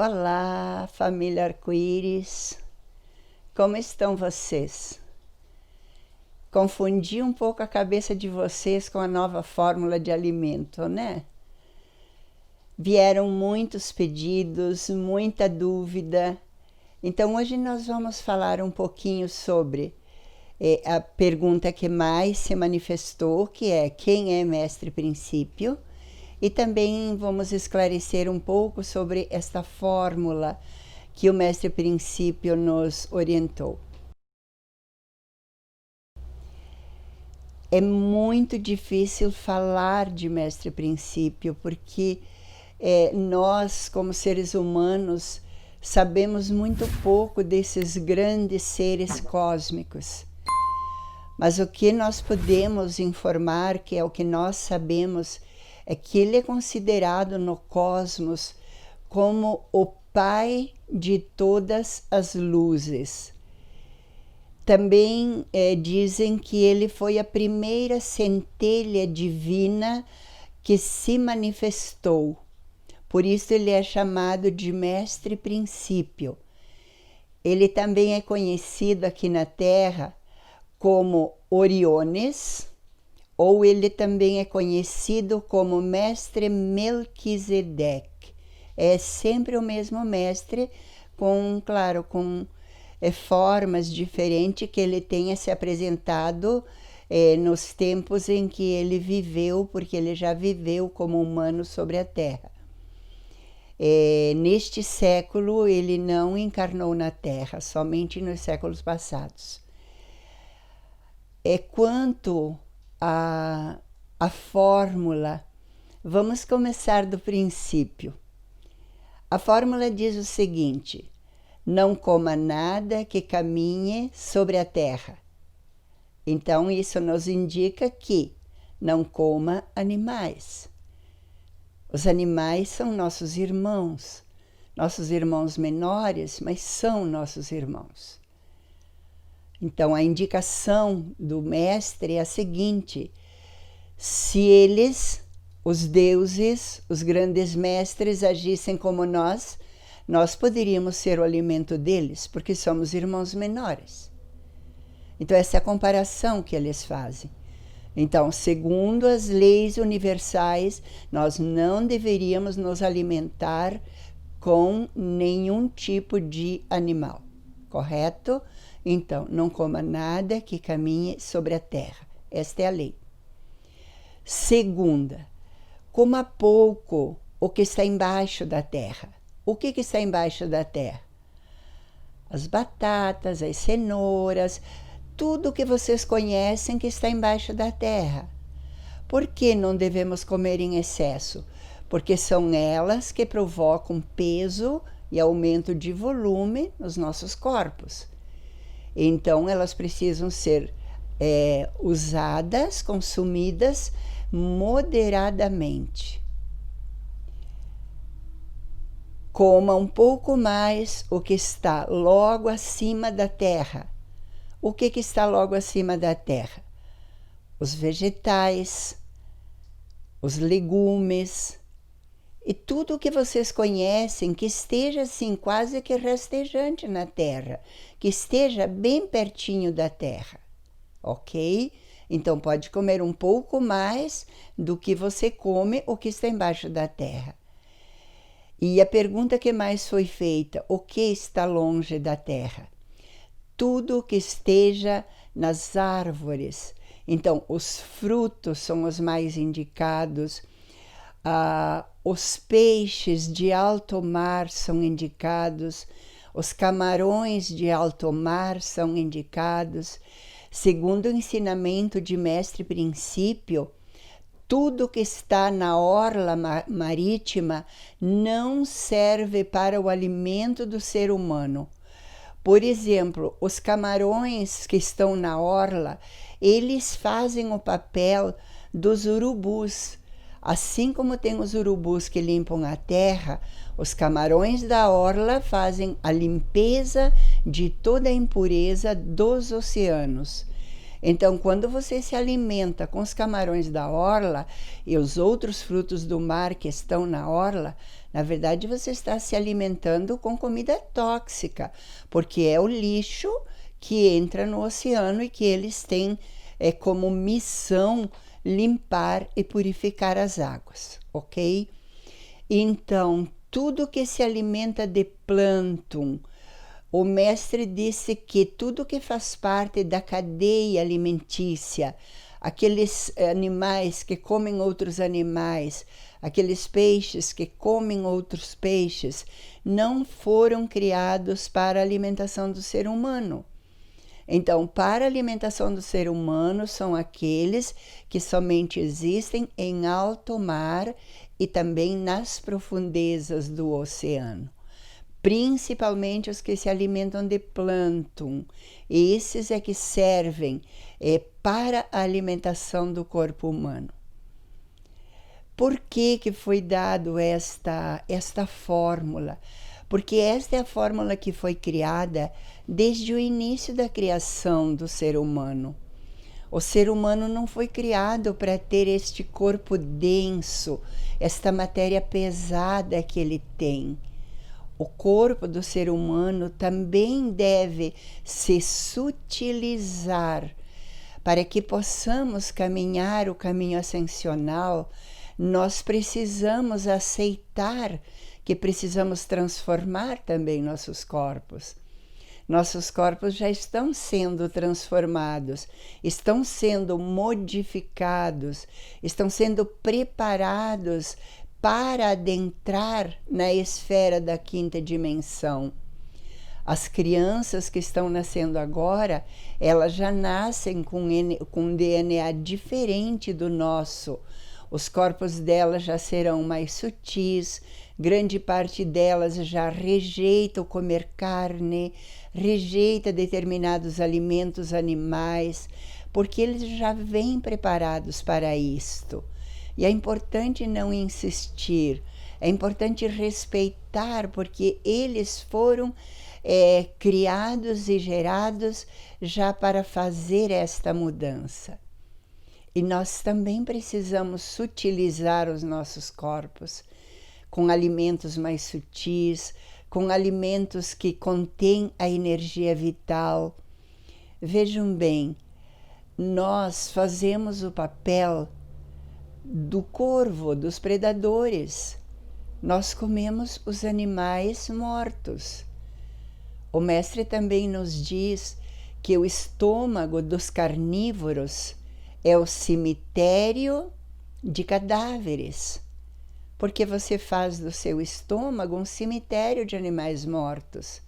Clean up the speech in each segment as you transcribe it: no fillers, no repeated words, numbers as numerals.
Olá, família Arco-Íris, como estão vocês? Confundi um pouco a cabeça de vocês com a nova fórmula de alimento, né? Vieram muitos pedidos, muita dúvida, então hoje nós vamos falar um pouquinho sobre a pergunta que mais se manifestou, que é quem é Mestre Princípio? E também vamos esclarecer um pouco sobre esta fórmula que o Mestre Princípio nos orientou. É muito difícil falar de Mestre Princípio, porque nós, como seres humanos, sabemos muito pouco desses grandes seres cósmicos. Mas o que nós podemos informar, que é o que nós sabemos, é que ele é considerado no cosmos como o pai de todas as luzes. Também dizem que ele foi a primeira centelha divina que se manifestou. Por isso ele é chamado de Mestre Princípio. Ele também é conhecido aqui na Terra como Oriones, ou ele também é conhecido como Mestre Melquisedeque. É sempre o mesmo mestre, claro, com formas diferentes que ele tenha se apresentado nos tempos em que ele viveu, porque ele já viveu como humano sobre a Terra. Neste século ele não encarnou na Terra, somente nos séculos passados. Quanto a fórmula, vamos começar do princípio. A fórmula diz o seguinte: não coma nada que caminhe sobre a terra. Então isso nos indica que não coma animais. Os animais são nossos irmãos menores, mas são nossos irmãos. Então, a indicação do mestre é a seguinte: se eles, os deuses, os grandes mestres, agissem como nós poderíamos ser o alimento deles, porque somos irmãos menores. Então, essa é a comparação que eles fazem. Então, segundo as leis universais, nós não deveríamos nos alimentar com nenhum tipo de animal, correto? Então, não coma nada que caminhe sobre a terra. Esta é a lei. Segunda, coma pouco o que está embaixo da terra. O que está embaixo da terra? As batatas, as cenouras, tudo que vocês conhecem que está embaixo da terra. Por que não devemos comer em excesso? Porque são elas que provocam peso e aumento de volume nos nossos corpos. Então, elas precisam ser usadas, consumidas moderadamente. Coma um pouco mais o que está logo acima da terra. O que está logo acima da terra? Os vegetais, os legumes e tudo o que vocês conhecem que esteja assim quase que rastejante na terra, que esteja bem pertinho da terra, ok? Então pode comer um pouco mais do que você come o que está embaixo da terra. E a pergunta que mais foi feita: o que está longe da terra? Tudo que esteja nas árvores. Então os frutos são os mais indicados. Os peixes de alto mar são indicados, os camarões de alto mar são indicados. Segundo o ensinamento de Mestre Princípio, tudo que está na orla marítima não serve para o alimento do ser humano. Por exemplo, os camarões que estão na orla, eles fazem o papel dos urubus. Assim como tem os urubus que limpam a terra, os camarões da orla fazem a limpeza de toda a impureza dos oceanos. Então, quando você se alimenta com os camarões da orla e os outros frutos do mar que estão na orla, na verdade você está se alimentando com comida tóxica, porque é o lixo que entra no oceano e que eles têm como missão limpar e purificar as águas, ok? Então, tudo que se alimenta de plâncton, o mestre disse que tudo que faz parte da cadeia alimentícia, aqueles animais que comem outros animais, aqueles peixes que comem outros peixes, não foram criados para a alimentação do ser humano. Então, para a alimentação do ser humano são aqueles que somente existem em alto mar e também nas profundezas do oceano. Principalmente os que se alimentam de plâncton. Esses é que servem para a alimentação do corpo humano. Por que foi dado esta fórmula? Porque esta é a fórmula que foi criada desde o início da criação do ser humano. O ser humano não foi criado para ter este corpo denso, esta matéria pesada que ele tem. O corpo do ser humano também deve se sutilizar. Para que possamos caminhar o caminho ascensional, nós precisamos aceitar que precisamos transformar também nossos corpos. Nossos corpos já estão sendo transformados, estão sendo modificados, estão sendo preparados para adentrar na esfera da quinta dimensão. As crianças que estão nascendo agora, elas já nascem com um DNA diferente do nosso. Os corpos delas já serão mais sutis, grande parte delas já rejeita o comer carne, rejeita determinados alimentos animais, porque eles já vêm preparados para isto. E é importante não insistir, é importante respeitar, porque eles foram criados e gerados já para fazer esta mudança. E nós também precisamos sutilizar os nossos corpos com alimentos mais sutis, com alimentos que contêm a energia vital. Vejam bem, nós fazemos o papel do corvo, dos predadores. Nós comemos os animais mortos. O mestre também nos diz que o estômago dos carnívoros é o cemitério de cadáveres, porque você faz do seu estômago um cemitério de animais mortos.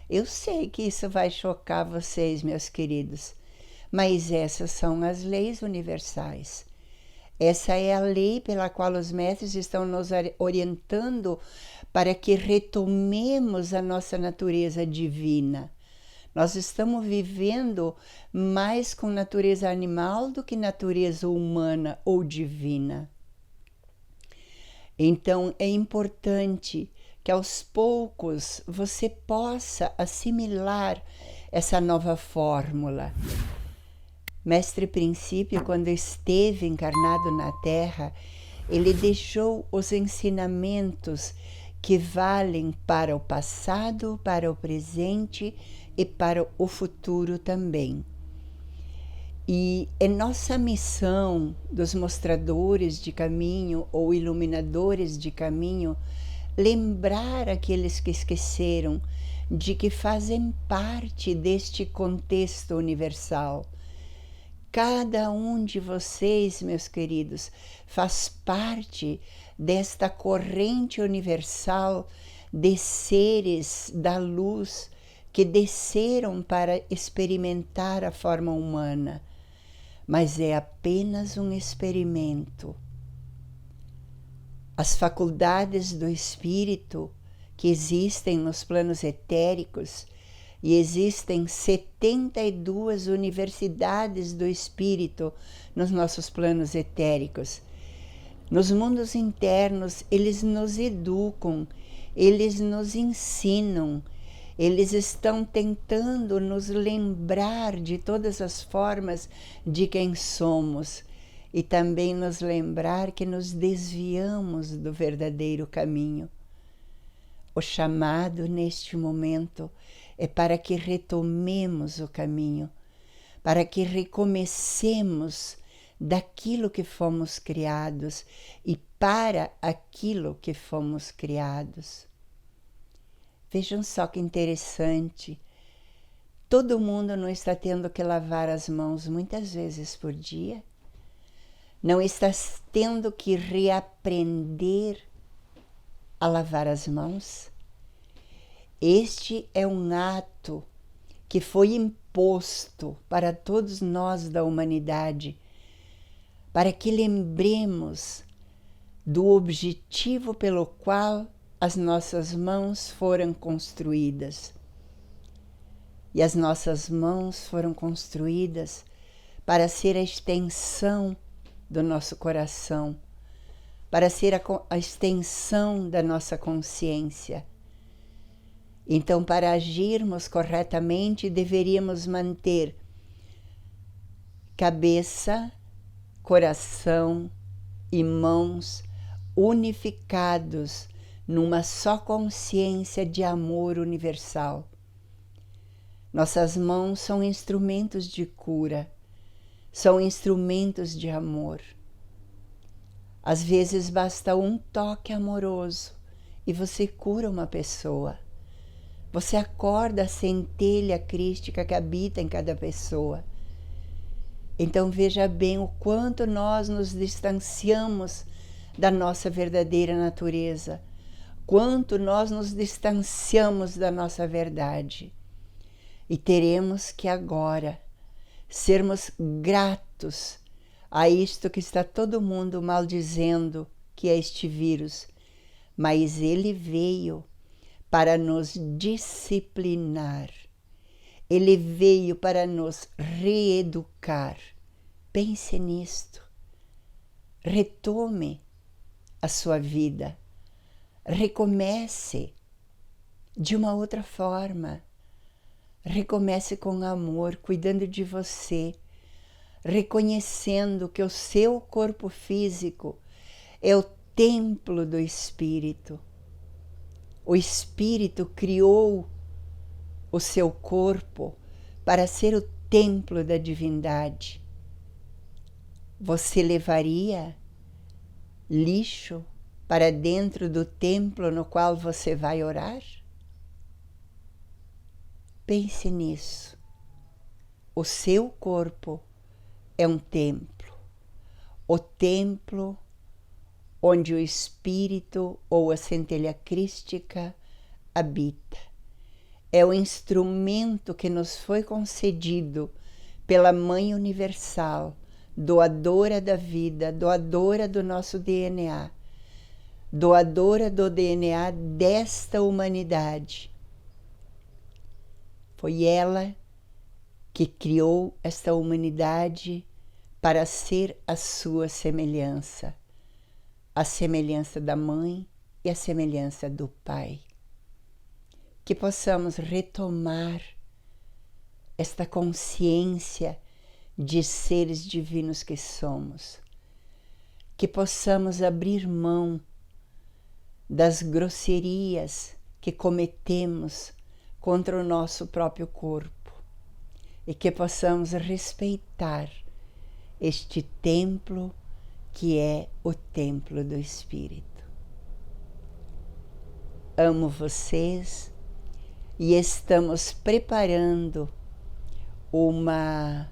Eu sei que isso vai chocar vocês, meus queridos, mas essas são as leis universais. Essa é a lei pela qual os mestres estão nos orientando para que retomemos a nossa natureza divina. Nós estamos vivendo mais com natureza animal do que natureza humana ou divina. Então, é importante que aos poucos você possa assimilar essa nova fórmula. Mestre Princípio, quando esteve encarnado na Terra, ele deixou os ensinamentos que valem para o passado, para o presente e para o futuro também. E é nossa missão dos mostradores de caminho ou iluminadores de caminho lembrar aqueles que esqueceram de que fazem parte deste contexto universal. Cada um de vocês, meus queridos, faz parte desta corrente universal de seres da luz que desceram para experimentar a forma humana, mas é apenas um experimento. As faculdades do espírito que existem nos planos etéricos, e existem 72 universidades do espírito nos nossos planos etéricos. Nos mundos internos, eles nos educam, eles nos ensinam, Eles estão tentando nos lembrar de todas as formas de quem somos e também nos lembrar que nos desviamos do verdadeiro caminho. O chamado neste momento é para que retomemos o caminho, para que recomecemos daquilo que fomos criados e para aquilo que fomos criados. Vejam só que interessante, todo mundo não está tendo que lavar as mãos muitas vezes por dia, não está tendo que reaprender a lavar as mãos. Este é um ato que foi imposto para todos nós da humanidade, para que lembremos do objetivo pelo qual as nossas mãos foram construídas. E as nossas mãos foram construídas para ser a extensão do nosso coração, para ser a extensão da nossa consciência. Então, para agirmos corretamente, deveríamos manter cabeça, coração e mãos unificados numa só consciência de amor universal. Nossas mãos são instrumentos de cura, são instrumentos de amor. Às vezes basta um toque amoroso e você cura uma pessoa. Você acorda a centelha crística que habita em cada pessoa. Então veja bem o quanto nós nos distanciamos da nossa verdadeira natureza, quanto nós nos distanciamos da nossa verdade. E teremos que agora sermos gratos a isto que está todo mundo maldizendo, que é este vírus, mas ele veio para nos disciplinar. Ele veio para nos reeducar. Pense nisto. Retome a sua vida. Recomece de uma outra forma. Recomece com amor, cuidando de você, reconhecendo que o seu corpo físico é o templo do Espírito. O Espírito criou o seu corpo para ser o templo da divindade. Você levaria lixo para dentro do templo no qual você vai orar? Pense nisso. O seu corpo é um templo. O templo onde o Espírito ou a centelha crística habita. É o instrumento que nos foi concedido pela Mãe Universal, doadora da vida, doadora do nosso DNA, doadora do DNA desta humanidade. Foi ela que criou esta humanidade para ser a sua semelhança, a semelhança da Mãe e a semelhança do Pai. Que possamos retomar esta consciência de seres divinos que somos, que possamos abrir mão das grosserias que cometemos contra o nosso próprio corpo e que possamos respeitar este templo que é o templo do Espírito. Amo vocês e estamos preparando uma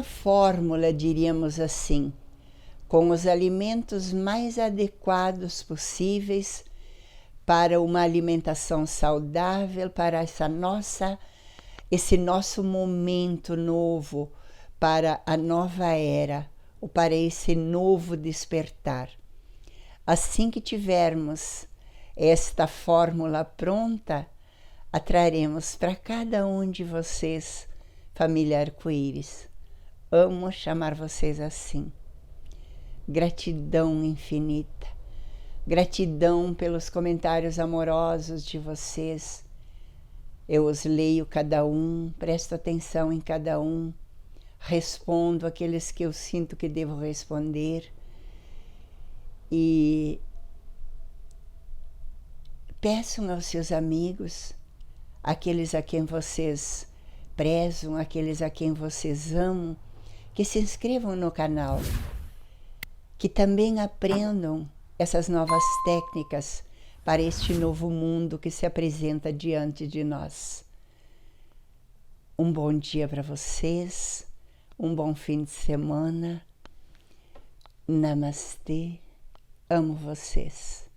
fórmula, diríamos assim, com os alimentos mais adequados possíveis para uma alimentação saudável, para esse nosso momento novo, para a nova era, ou para esse novo despertar. Assim que tivermos esta fórmula pronta, a traremos para cada um de vocês, família Arco-Íris. Amo chamar vocês assim. Gratidão infinita. Gratidão pelos comentários amorosos de vocês. Eu os leio cada um, presto atenção em cada um, respondo aqueles que eu sinto que devo responder e peçam aos seus amigos, aqueles a quem vocês prezam, aqueles a quem vocês amam, que se inscrevam no canal, que também aprendam essas novas técnicas para este novo mundo que se apresenta diante de nós. Um bom dia para vocês, um bom fim de semana. Namastê, amo vocês.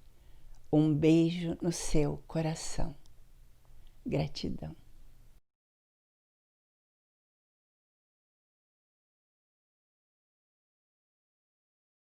Um beijo no seu coração. Gratidão.